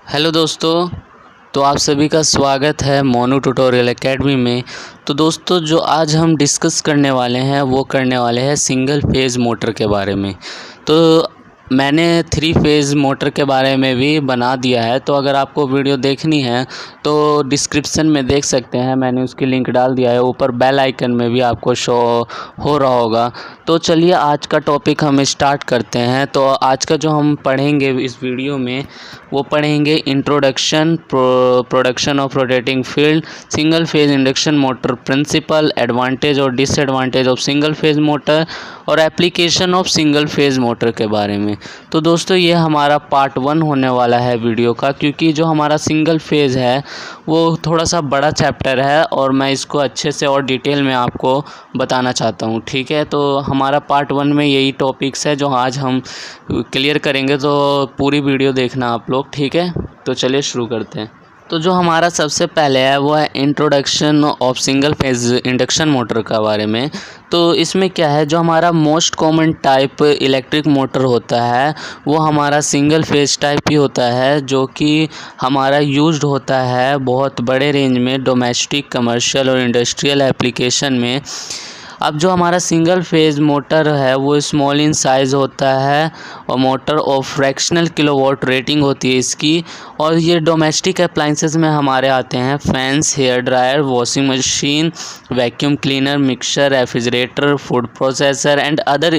Hello दोस्तों। तो आप सभी का स्वागत है मोनू ट्यूटोरियल एकेडमी में। तो दोस्तों जो आज हम डिस्कस करने वाले हैं वो करने वाले हैं सिंगल फेज़ मोटर के बारे में। तो मैंने 3 फेज़ मोटर के बारे में भी बना दिया है, तो अगर आपको वीडियो देखनी है तो डिस्क्रिप्शन में देख सकते हैं, मैंने उसकी लिंक डाल दिया है। ऊपर बेल आइकन में भी आपको शो हो रहा होगा। तो चलिए आज का टॉपिक हम स्टार्ट करते हैं। तो आज का जो हम पढ़ेंगे इस वीडियो में वो पढ़ेंगे introduction, production of rotating field, single phase induction motor principle, advantage और disadvantage of single phase motor और application of single phase motor के बारे में। तो दोस्तों ये हमारा पार्ट 1 होने वाला है वीडियो का, क्योंकि जो हमारा सिंगल फेज़ है वो थोड़ा सा बड़ा चैप्टर है और मैं इसको अच्छे से और डिटेल में आपको बताना चाहता हूँ। ठीक है, तो हमारा पार्ट 1 में यही टॉपिक्स है जो आज हम क्लियर करेंगे, तो पूरी वीडियो देखना आप लोग। ठीक है, तो चलिए शुरू करते हैं। तो जो हमारा सबसे पहले है वो है introduction of single phase induction motor का बारे में। तो इसमें क्या है, जो हमारा most common type electric motor होता है वो हमारा सिंगल फेज टाइप ही होता है, जो कि हमारा यूज्ड होता है बहुत बड़े रेंज में डोमेस्टिक, कमर्शियल और इंडस्ट्रियल एप्लीकेशन में। अब जो हमारा सिंगल फेज़ मोटर है वो स्मॉल इन साइज़ होता है और motor of fractional kilowatt rating होती है इसकी। और ये डोमेस्टिक अप्लाइंसेस में हमारे आते हैं fans, hair dryer, washing machine, vacuum cleaner, mixer, refrigerator, food processor and other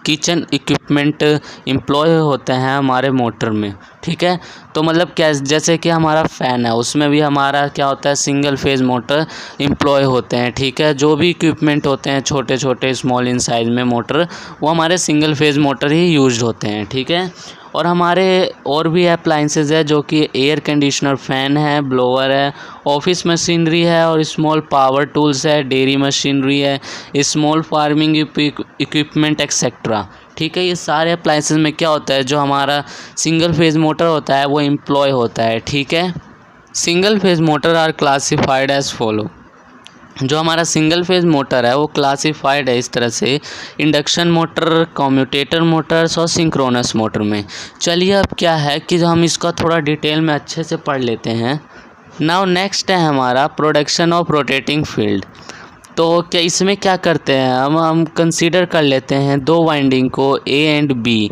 kitchen equipment employ होते हैं हमारे मोटर में। ठीक है, तो मतलब क्या, जैसे कि हमारा फ़ैन है उसमें भी हमारा क्या होता है, सिंगल फेज़ मोटर एम्प्लॉय होते हैं। ठीक है, जो भी इक्विपमेंट होते हैं छोटे छोटे स्मॉल इन साइज़ में मोटर, वो हमारे सिंगल फेज़ मोटर ही यूज्ड होते हैं। ठीक है, और हमारे और भी अप्लाइंसेस है जो कि एयर कंडीशनर, फ़ैन है, ब्लोअर है, ऑफिस मशीनरी है और स्मॉल पावर टूल्स है, डेयरी मशीनरी है, स्मॉल फार्मिंग इक्विपमेंट एक्सेट्रा। ठीक है, ये सारे अप्लाइंसेस में क्या होता है, जो हमारा सिंगल फेज़ मोटर होता है वो एम्प्लॉय होता है। ठीक है, single phase motor are classified as follow. जो हमारा सिंगल फेज़ मोटर है वो क्लासिफाइड है इस तरह से, इंडक्शन मोटर, कम्यूटेटर मोटर्स और सिंक्रोनस मोटर में। चलिए अब क्या है कि जो हम इसका थोड़ा डिटेल में अच्छे से पढ़ लेते हैं। नाउ नेक्स्ट है हमारा प्रोडक्शन ऑफ रोटेटिंग फील्ड। तो क्या इसमें क्या करते हैं, हम कंसीडर कर लेते हैं 2 वाइंडिंग को ए एंड बी,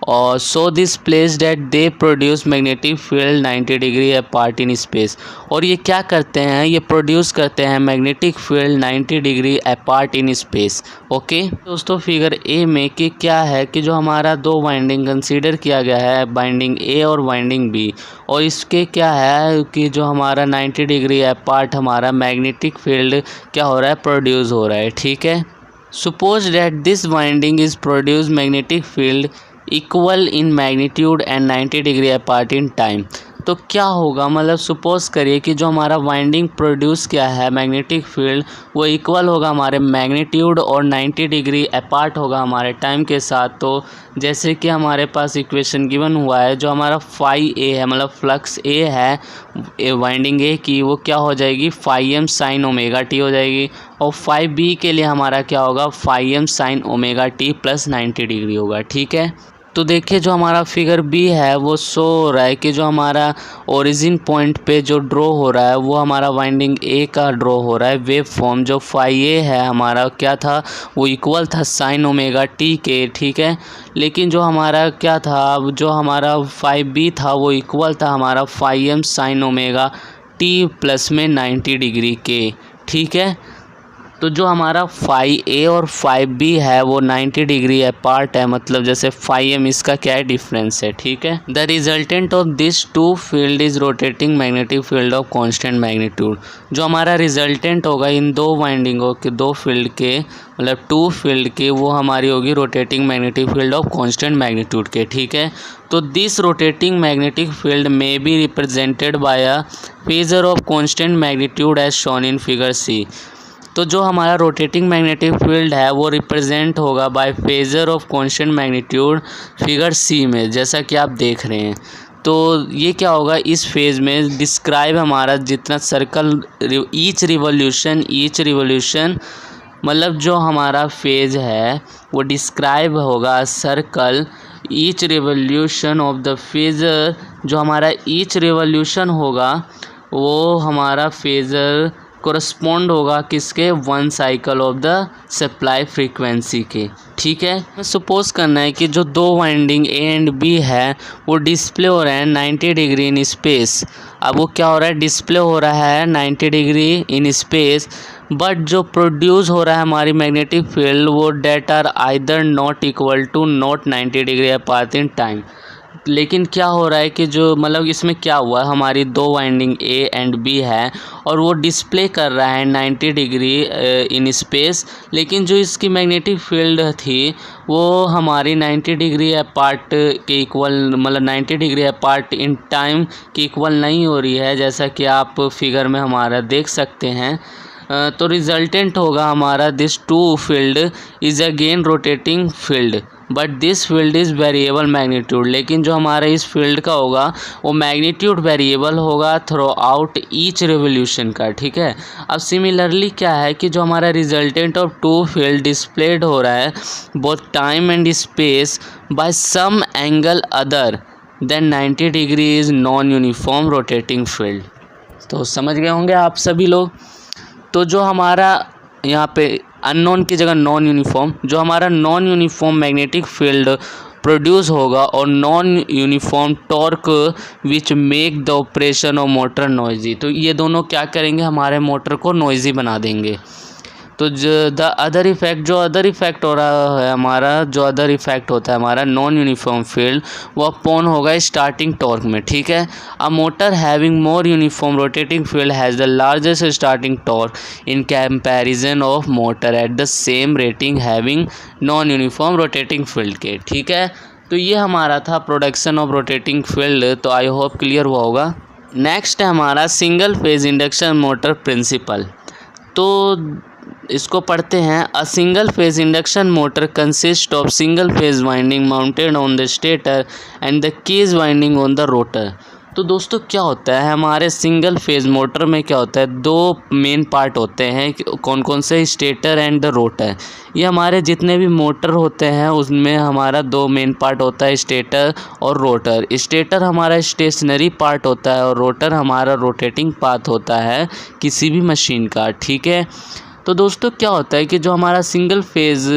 और so this place that they produce magnetic field 90 degree apart in space. और ये क्या करते हैं, ये प्रोड्यूस करते हैं magnetic field 90 degree apart in space. Okay दोस्तों, फिगर ए में कि क्या है कि जो हमारा 2 वाइंडिंग कंसीडर किया गया है, वाइंडिंग ए और वाइंडिंग बी, और इसके क्या है कि जो हमारा 90 डिग्री अपार्ट हमारा मैग्नेटिक फील्ड क्या हो रहा है, प्रोड्यूस हो रहा है। ठीक है, suppose date this winding is produce magnetic field equal in magnitude and 90 degree apart in time. तो क्या होगा, मतलब सपोज करिए कि जो हमारा वाइंडिंग प्रोड्यूस किया है मैग्नेटिक फील्ड वो इक्वल होगा हमारे मैग्नीट्यूड और 90 डिग्री अपार्ट होगा हमारे टाइम के साथ। तो जैसे कि हमारे पास इक्वेशन गिवन हुआ है, जो हमारा फाई ए है, मतलब फ्लक्स ए है वाइंडिंग ए की, वो क्या हो जाएगी, phi M sine omega T हो जाएगी। और फाई बी के लिए हमारा क्या होगा, phi M sine omega T plus 90 degree होगा। ठीक है, तो देखिए जो हमारा फिगर बी है वो शो हो रहा है कि जो हमारा ओरिजिन पॉइंट पे जो ड्रॉ हो रहा है वो हमारा वाइंडिंग ए का ड्रॉ हो रहा है वेव फॉर्म। जो फाई ए है हमारा क्या था, वो इक्वल था साइन ओमेगा टी के। ठीक है, लेकिन जो हमारा क्या था, जो हमारा फाई बी था वो इक्वल था हमारा phi M sine omega T plus में 90 डिग्री के। ठीक है, तो जो हमारा फाई ए और फाई बी है वो 90 डिग्री अपार्ट है, मतलब जैसे फाई एम इसका क्या है, डिफरेंस है। ठीक है, the resultant of this 2 field is rotating magnetic field of constant magnitude. जो हमारा रिजल्टेंट होगा इन 2 वाइंडिंगों के, 2 फील्ड के, मतलब 2 फील्ड के, वो हमारी होगी rotating magnetic field of constant magnitude के। ठीक है, तो this rotating magnetic field may be represented by a phasor of constant magnitude as shown in figure C. तो जो हमारा रोटेटिंग मैग्नेटिक फील्ड है वो रिप्रेजेंट होगा by phasor of constant magnitude figure C में, जैसा कि आप देख रहे हैं। तो ये क्या होगा, इस फेज़ में डिस्क्राइब हमारा जितना सर्कल ईच रिवोल्यूशन मतलब जो हमारा फेज़ है वो डिस्क्राइब होगा circle each revolution of the phasor जो हमारा ईच रिवॉल्यूशन होगा वो हमारा फेज़र कोरस्पॉन्ड होगा किसके, 1 cycle of the supply frequency के। ठीक है, सपोज करना है कि जो 2 वाइंडिंग ए एंड बी है वो डिस्प्ले हो रहे हैं 90 डिग्री इन स्पेस। अब वो क्या हो रहा है, डिस्प्ले हो रहा है 90 डिग्री इन स्पेस, बट जो प्रोड्यूस हो रहा है हमारी मैग्नेटिक फील्ड वो that are either not equal to not 90 degree apart in time. लेकिन क्या हो रहा है कि जो मतलब इसमें क्या हुआ है, हमारी 2 वाइंडिंग ए एंड बी है और वो डिस्प्ले कर रहा है 90 डिग्री इन स्पेस, लेकिन जो इसकी मैग्नेटिक फील्ड थी वो हमारी 90 डिग्री अपार्ट के इक्वल, मतलब 90 डिग्री अपार्ट इन टाइम के इक्वल नहीं हो रही है, जैसा कि आप फिगर में हमारा देख सकते हैं। तो रिजल्टेंट होगा हमारा this two field is again rotating field, but this field is variable magnitude. लेकिन जो हमारा इस फील्ड का होगा वो मैग्नीट्यूड वेरिएबल होगा थ्रू आउट ईच रिवोल्यूशन का। ठीक है, अब सिमिलरली क्या है कि जो हमारा resultant of two field displaced हो रहा है both time and space by some angle other than 90 degree is non uniform rotating field. तो समझ गए होंगे आप सभी लोग। तो जो हमारा यहाँ पे अननोन की जगह नॉन यूनिफॉर्म, जो हमारा non uniform magnetic field produce होगा और non uniform torque which make the operation of motor noisy, तो ये दोनों क्या करेंगे, हमारे मोटर को नॉइजी बना देंगे। तो द अदर इफेक्ट, जो अदर इफेक्ट हो रहा है हमारा, जो अदर इफेक्ट होता है हमारा नॉन यूनिफॉर्म फील्ड, वो अपॉन होगा स्टार्टिंग टॉर्क में। ठीक है, a motor having more uniform rotating field has the largest starting torque in comparison of motor at the same rating having non uniform rotating field के। ठीक है, तो ये हमारा था प्रोडक्शन ऑफ रोटेटिंग फील्ड। तो आई होप क्लियर हुआ होगा। नेक्स्ट है हमारा single phase induction motor principle. तो इसको पढ़ते हैं। A single phase induction motor consist of single phase winding mounted on the stator and the cage winding on the rotor. तो दोस्तों क्या होता है, हमारे सिंगल फेज मोटर में क्या होता है, 2 मेन पार्ट होते हैं। कौन कौन से, स्टेटर एंड द रोटर। ये हमारे जितने भी मोटर होते हैं उसमें हमारा 2 मेन पार्ट होता है, स्टेटर और रोटर। स्टेटर हमारा स्टेशनरी पार्ट होता है और रोटर हमारा रोटेटिंग पार्ट होता है किसी भी मशीन का। ठीक है, तो दोस्तों क्या होता है कि जो हमारा सिंगल फेज़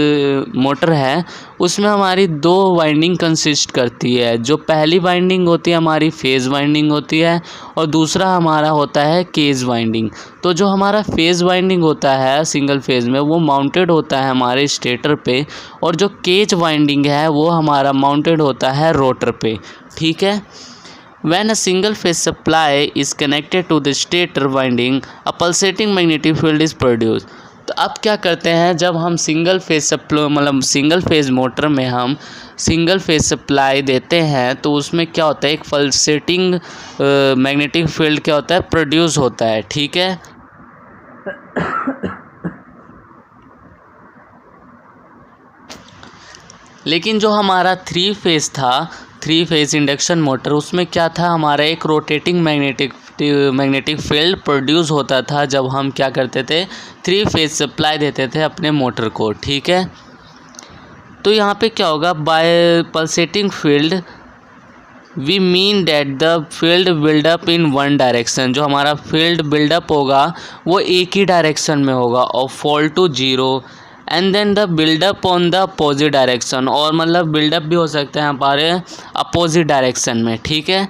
मोटर है उसमें हमारी 2 वाइंडिंग कंसिस्ट करती है। जो पहली वाइंडिंग होती है हमारी फेज़ वाइंडिंग होती है और दूसरा हमारा होता है केज वाइंडिंग। तो जो हमारा फेज़ वाइंडिंग होता है सिंगल फेज़ में वो माउंटेड होता है हमारे स्टेटर पे, और जो केज वाइंडिंग है वो हमारा माउंटेड होता है रोटर पे। ठीक है, When a single phase supply is connected to the stator winding, a pulsating magnetic field is produced. तो अब क्या करते हैं, जब हम सिंगल फेज मोटर में हम सिंगल फेज सप्लाई देते हैं तो उसमें क्या होता है, एक पल्सेटिंग मैग्नेटिक फील्ड क्या होता है, प्रोड्यूस होता है। ठीक है, लेकिन जो हमारा 3 फेज था, 3 फेज इंडक्शन मोटर, उसमें क्या था, हमारा एक रोटेटिंग मैग्नेटिक फील्ड प्रोड्यूस होता था जब हम क्या करते थे, 3 फेज सप्लाई देते थे अपने मोटर को। ठीक है, तो यहाँ पे क्या होगा, by pulsating field we mean that the field build up in one direction. जो हमारा फील्ड बिल्डअप होगा वो एक ही डायरेक्शन में होगा और fall to 0 and then the build up on the opposite direction, और मतलब बिल्डअप भी हो सकता है हमारे अपोजिट डायरेक्शन में। ठीक है,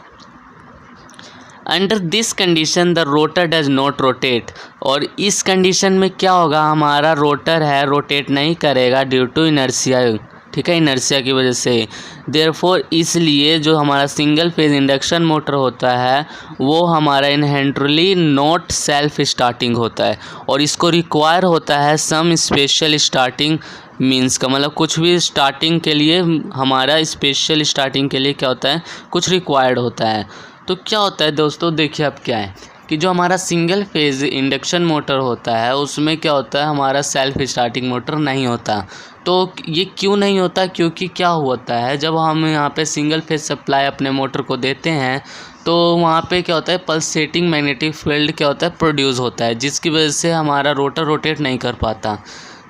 under this condition the rotor does not rotate, और इस कंडीशन में क्या होगा, हमारा रोटर है रोटेट नहीं करेगा ड्यू टू इनर्शिया। ठीक है, इनर्शिया की वजह से। देयरफॉर इसलिए जो हमारा सिंगल फेज इंडक्शन मोटर होता है वो हमारा इनहेरेंटली नॉट सेल्फ स्टार्टिंग होता है, और इसको रिक्वायर होता है सम स्पेशल स्टार्टिंग मीन्स का, मतलब कुछ भी स्टार्टिंग के लिए हमारा स्पेशल स्टार्टिंग के लिए क्या होता है, कुछ रिक्वायर्ड होता है। तो क्या होता है दोस्तों, देखिए अब क्या है कि जो हमारा सिंगल फेज इंडक्शन मोटर होता है उसमें क्या होता है, हमारा सेल्फ स्टार्टिंग मोटर नहीं होता। तो ये क्यों नहीं होता, क्योंकि क्या होता है, जब हम यहाँ पे सिंगल फेज सप्लाई अपने मोटर को देते हैं तो वहाँ पे क्या होता है, पल्सेटिंग मैग्नेटिक फील्ड क्या होता है, प्रोड्यूस होता है, जिसकी वजह से हमारा रोटर रोटेट नहीं कर पाता।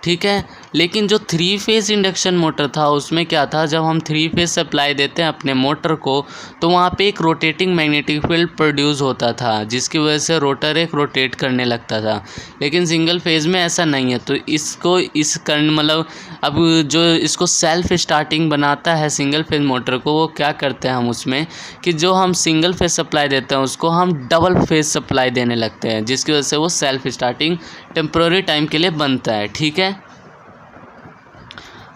ठीक है, लेकिन जो 3 फेज़ इंडक्शन मोटर था उसमें क्या था, जब हम 3 फेज़ सप्लाई देते हैं अपने मोटर को तो वहाँ पे एक रोटेटिंग मैग्नेटिक फील्ड प्रोड्यूस होता था, जिसकी वजह से रोटर एक रोटेट करने लगता था। लेकिन सिंगल फेज़ में ऐसा नहीं है। तो इसको इस करंट मतलब अब जो इसको सेल्फ स्टार्टिंग बनाता है सिंगल फेज़ मोटर को, वो क्या करते हैं हम उसमें कि जो हम सिंगल फेज़ सप्लाई देते हैं उसको हम डबल फेज़ सप्लाई देने लगते हैं, जिसकी वजह से वो सेल्फ स्टार्टिंग टेम्प्रोरी टाइम के लिए बनता है। ठीक है।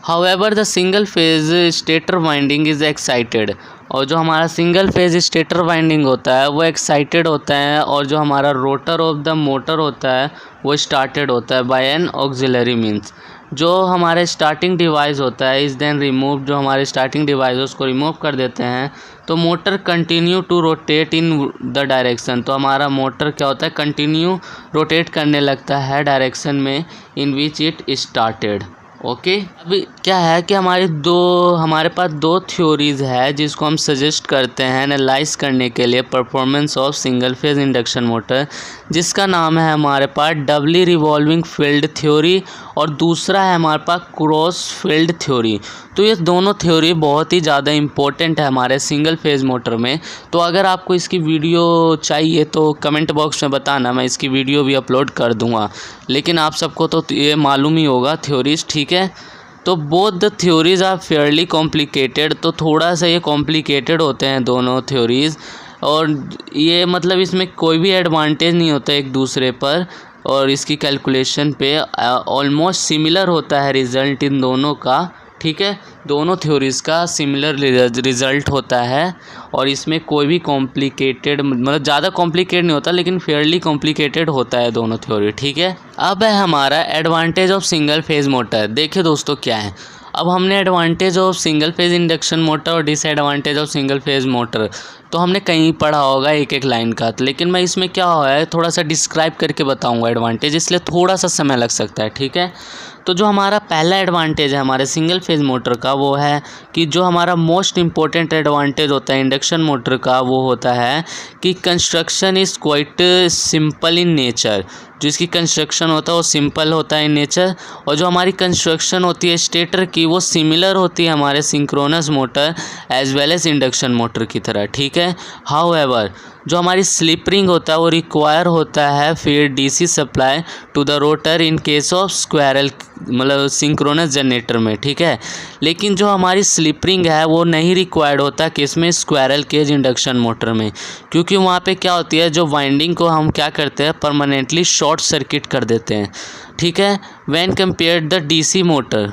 However the single phase stator winding is excited, और जो हमारा सिंगल फेज़ स्टेटर वाइंडिंग होता है वो एक्साइटेड होता है, और जो हमारा रोटर ऑफ द मोटर होता है वो स्टार्टेड होता है बाय एन ऑक्सिलरी मीन्स। जो हमारे स्टार्टिंग डिवाइस होता है इज़ देन रिमूव, जो हमारे स्टार्टिंग डिवाइस है उसको रिमूव कर देते हैं तो motor continue to rotate in the direction. तो हमारा मोटर क्या होता है, कंटिन्यू रोटेट करने लगता है डायरेक्शन में इन विच इट स्टार्टेड। ओके। अभी क्या है कि हमारे पास दो थ्योरीज़ है जिसको हम सजेस्ट करते हैं एनालाइज करने के लिए performance of single phase induction motor, जिसका नाम है हमारे पास डबली रिवॉल्विंग फील्ड थ्योरी और दूसरा है हमारे पास क्रॉस फील्ड थ्योरी। तो ये दोनों थ्योरी बहुत ही ज़्यादा इम्पोर्टेंट है हमारे सिंगल फेज़ मोटर में। तो अगर आपको इसकी वीडियो चाहिए तो कमेंट बॉक्स में बताना, मैं इसकी वीडियो भी अपलोड कर दूँगा। लेकिन आप सबको तो ये मालूम ही होगा थ्योरीज। ठीक है। तो both the theories are fairly complicated, तो थोड़ा सा ये कॉम्प्लिकेटेड होते हैं दोनों थ्योरीज़, और ये मतलब इसमें कोई भी एडवांटेज नहीं होता एक दूसरे पर, और इसकी कैलकुलेशन पे ऑलमोस्ट सिमिलर होता है रिज़ल्ट इन दोनों का। ठीक है। दोनों थ्योरीज़ का सिमिलर रिज़ल्ट होता है, और इसमें कोई भी कॉम्प्लिकेटेड मतलब ज़्यादा कॉम्प्लिकेटेड नहीं होता, लेकिन फेयरली कॉम्प्लिकेटेड होता है दोनों थ्योरी। ठीक है। अब है हमारा advantage of single phase motor. देखिए दोस्तों क्या है, अब हमने advantage of single phase induction motor और disadvantage of single phase motor तो हमने कहीं पढ़ा होगा एक एक लाइन का, लेकिन मैं इसमें क्या हुआ है थोड़ा सा डिस्क्राइब करके बताऊंगा एडवांटेज, इसलिए थोड़ा सा समय लग सकता है। ठीक है। तो जो हमारा पहला एडवांटेज है हमारे सिंगल फेज़ मोटर का वो है कि जो हमारा मोस्ट इम्पोर्टेंट एडवांटेज होता है इंडक्शन मोटर का वो होता है कि construction is quite simple in nature. जो इसकी कंस्ट्रक्शन होता है वो सिंपल होता है इन नेचर, और जो हमारी कंस्ट्रक्शन होती है स्टेटर की वो सिमिलर होती है हमारे synchronous motor as well as induction motor की तरह। ठीक है। हाउएवर जो हमारी स्लिप रिंग होता है वो रिक्वायर होता है फिर DC supply to the rotor in case of squirrel मतलब सिंक्रोनस जनरेटर में। ठीक है। लेकिन जो हमारी स्लिप रिंग है वो नहीं रिक्वायर्ड होता किसमें, स्क्वायरल केज इंडक्शन मोटर में, क्योंकि वहाँ पे क्या होती है जो वाइंडिंग को हम क्या करते हैं परमानेंटली शॉर्ट सर्किट कर देते हैं। ठीक है। When compared the DC motor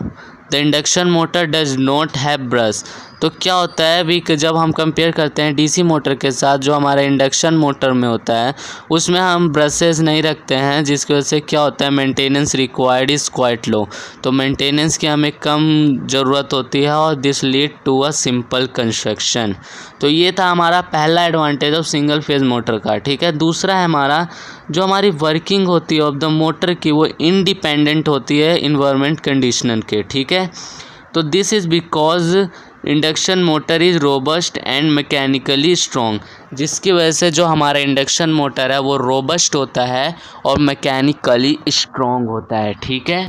the induction motor does not have brush. तो क्या होता है अभी जब हम कंपेयर करते हैं डीसी मोटर के साथ जो हमारा इंडक्शन मोटर में होता है उसमें हम ब्रशेस नहीं रखते हैं, जिसकी वजह से क्या होता है maintenance required is quite low. तो मेंटेनेंस की हमें कम ज़रूरत होती है और this lead to a simple construction. तो ये था हमारा पहला advantage of single phase motor का। ठीक है। दूसरा है हमारा जो हमारी वर्किंग होती है ऑफ द मोटर की वो इंडिपेंडेंट होती है इन्वायरमेंट कंडीशनर के। ठीक है। तो this is because induction motor is robust and mechanically strong, जिसकी वजह से जो हमारा इंडक्शन मोटर है वो रोबस्ट होता है और मैकेनिकली स्ट्रॉन्ग होता है। ठीक है।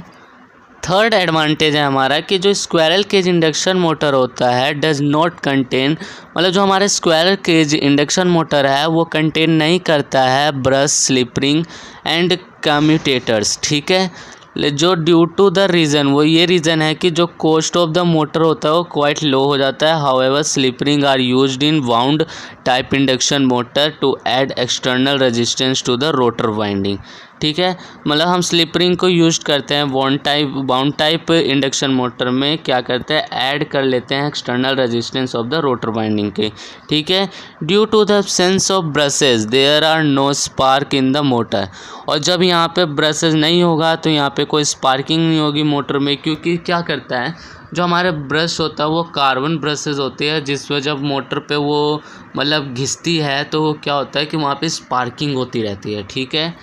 थर्ड एडवांटेज है हमारा कि जो स्क्वायरल केज इंडक्शन मोटर होता है डज नॉट कंटेन मतलब जो हमारे स्क्वायरल केज इंडक्शन मोटर है वो कंटेन नहीं करता है brush slip ring and commutators. ठीक है। जो ड्यू टू द रीज़न वो ये रीज़न है कि जो कॉस्ट ऑफ द मोटर होता है वो क्वाइट लो हो जाता है। However slip ring are used in wound type induction motor to add external resistance to the rotor winding. ठीक है। मतलब हम स्लिप रिंग को यूज करते हैं वाउंड टाइप इंडक्शन मोटर में क्या करते हैं ऐड कर लेते हैं external resistance of the rotor winding के। ठीक है। Due to the absence of brushes there are no spark in the motor. और जब यहाँ पे ब्रशेज नहीं होगा तो यहाँ पे कोई स्पार्किंग नहीं होगी मोटर में, क्योंकि क्या करता है जो हमारे ब्रश होता है वो कार्बन ब्रशेज होते हैं, जिसमें जब मोटर पे वो मतलब घिसती है तो वो क्या होता है कि वहाँ पे स्पार्किंग होती रहती है। ठीक है।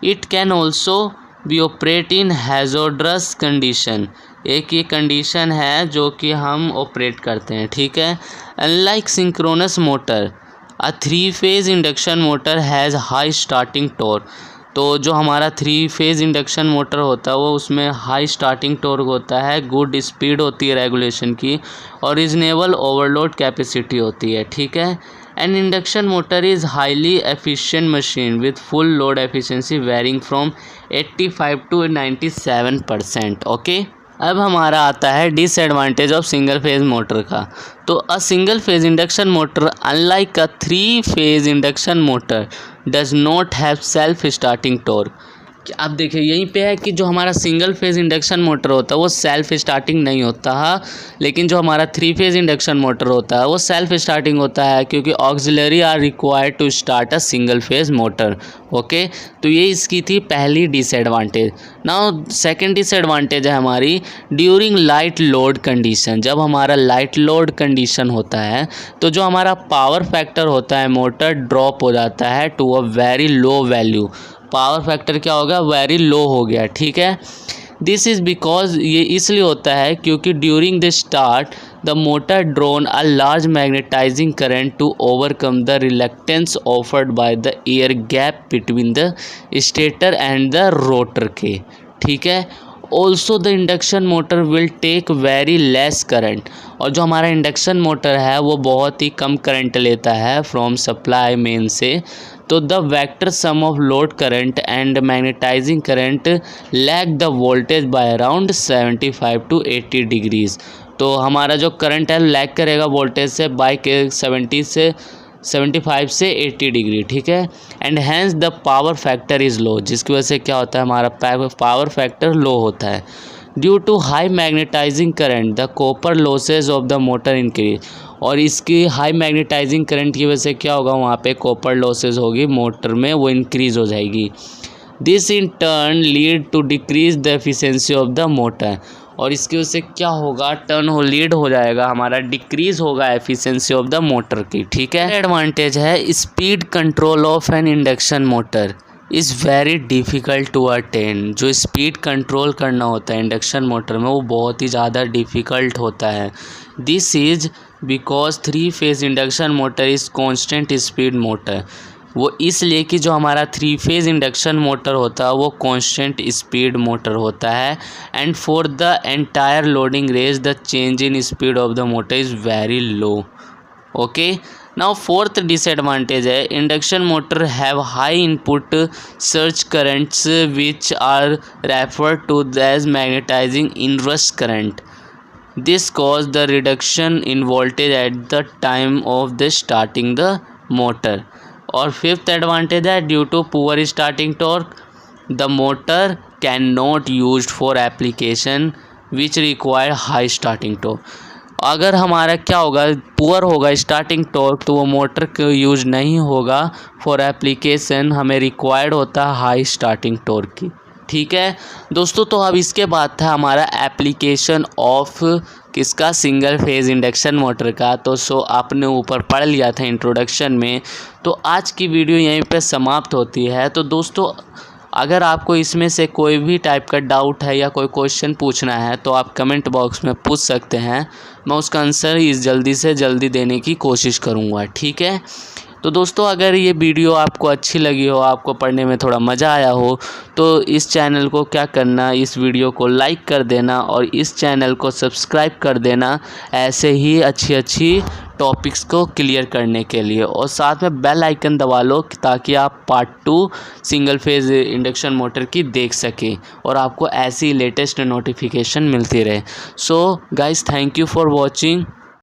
It can also be operate in hazardous condition. एक ये कंडीशन है जो कि हम ऑपरेट करते हैं। ठीक है। Unlike synchronous motor a 3 phase induction motor has high starting torque. तो जो हमारा 3 फेज़ इंडक्शन मोटर होता है वो उसमें हाई स्टार्टिंग टॉर्क होता है, गुड स्पीड होती है रेगुलेशन की और रीजनेबल ओवरलोड कैपेसिटी होती है, ठीक है। An induction motor is highly efficient machine with full load efficiency varying from 85 to 97%, okay. अब हमारा आता है disadvantage of single phase motor का। तो a single phase induction motor unlike a 3 phase induction motor does not have self starting torque. अब देखिए यहीं पे है कि जो हमारा सिंगल फेज़ इंडक्शन मोटर होता है वो सेल्फ स्टार्टिंग नहीं होता है, लेकिन जो हमारा 3 फेज़ इंडक्शन मोटर होता है वो सेल्फ स्टार्टिंग होता है, क्योंकि auxiliary are required to start a single phase motor, okay. तो ये इसकी थी पहली डिसएडवांटेज। नाउ सेकंड डिसएडवांटेज है हमारी ड्यूरिंग लाइट लोड कंडीशन। जब हमारा लाइट लोड कंडीशन होता है तो जो हमारा पावर फैक्टर होता है मोटर ड्रॉप हो जाता है to a very low value. Power factor क्या होगा, वेरी लो हो गया, ठीक है। दिस इज़ बिकॉज ये इसलिए होता है क्योंकि during the start the motor drawn a large magnetising current to overcome the reluctance offered by the air gap between the stator and the rotor के, ठीक है। Also the induction motor will take very less current. और जो हमारा induction motor है वो बहुत ही कम current लेता है फ्रॉम सप्लाई मेन से। तो the vector sum of load current and magnetising current lag the voltage by around 75 to 80 degrees. तो हमारा जो करंट है लैग करेगा वोल्टेज से बाय के 75 से 80 डिग्री, ठीक है। And hence the power factor is low, जिसकी वजह से क्या होता है हमारा पावर फैक्टर लो होता है। Due to high magnetising current the copper losses of the motor increase. और इसकी हाई मैग्नेटाइजिंग करंट की वजह से क्या होगा, वहाँ पे कॉपर लॉसेज होगी मोटर में, वो इंक्रीज हो जाएगी। This in turn lead to decrease the efficiency of the motor. और इसकी वजह से क्या होगा, लीड हो जाएगा हमारा, डिक्रीज होगा एफिशिएंसी ऑफ द मोटर की, ठीक है। एडवांटेज है speed control of an induction motor is very difficult to attain. जो स्पीड कंट्रोल करना होता है इंडक्शन मोटर में वो बहुत ही ज़्यादा डिफ़िकल्ट होता है। This is because 3 phase induction motor is constant speed motor. वो इसलिए कि जो हमारा 3 फेज़ इंडक्शन मोटर होता है वो कांस्टेंट स्पीड मोटर होता है। And for the entire loading range the change in speed of the motor is very low, okay. Now fourth disadvantage है induction motor have high input surge currents which are referred to as magnetizing inverse current. This cause the reduction in voltage at the time of the starting the motor. और fifth advantage है due to poor starting torque the motor can not used for application which require high starting torque. अगर हमारा क्या होगा, poor होगा starting torque तो वो motor का यूज नहीं होगा फॉर एप्लीकेशन, हमें रिक्वायर्ड होता है हाई स्टार्टिंग टॉर्क की, ठीक है दोस्तों। तो अब इसके बाद था हमारा एप्लीकेशन ऑफ किसका, सिंगल फेज़ इंडक्शन मोटर का। तो आपने ऊपर पढ़ लिया था इंट्रोडक्शन में। तो आज की वीडियो यहीं पे समाप्त होती है। तो दोस्तों अगर आपको इसमें से कोई भी टाइप का डाउट है या कोई क्वेश्चन पूछना है तो आप कमेंट बॉक्स में पूछ सकते हैं, मैं उसका आंसर जल्दी से जल्दी देने की कोशिश करूँगा, ठीक है। तो दोस्तों अगर ये वीडियो आपको अच्छी लगी हो, आपको पढ़ने में थोड़ा मज़ा आया हो, तो इस चैनल को क्या करना, इस वीडियो को लाइक कर देना और इस चैनल को सब्सक्राइब कर देना ऐसे ही अच्छी टॉपिक्स को क्लियर करने के लिए। और साथ में बेल आइकन दबा लो ताकि आप part 2 single phase induction motor की देख सकें और आपको ऐसी लेटेस्ट नोटिफिकेशन मिलती रहे। So guys, thank you for watching.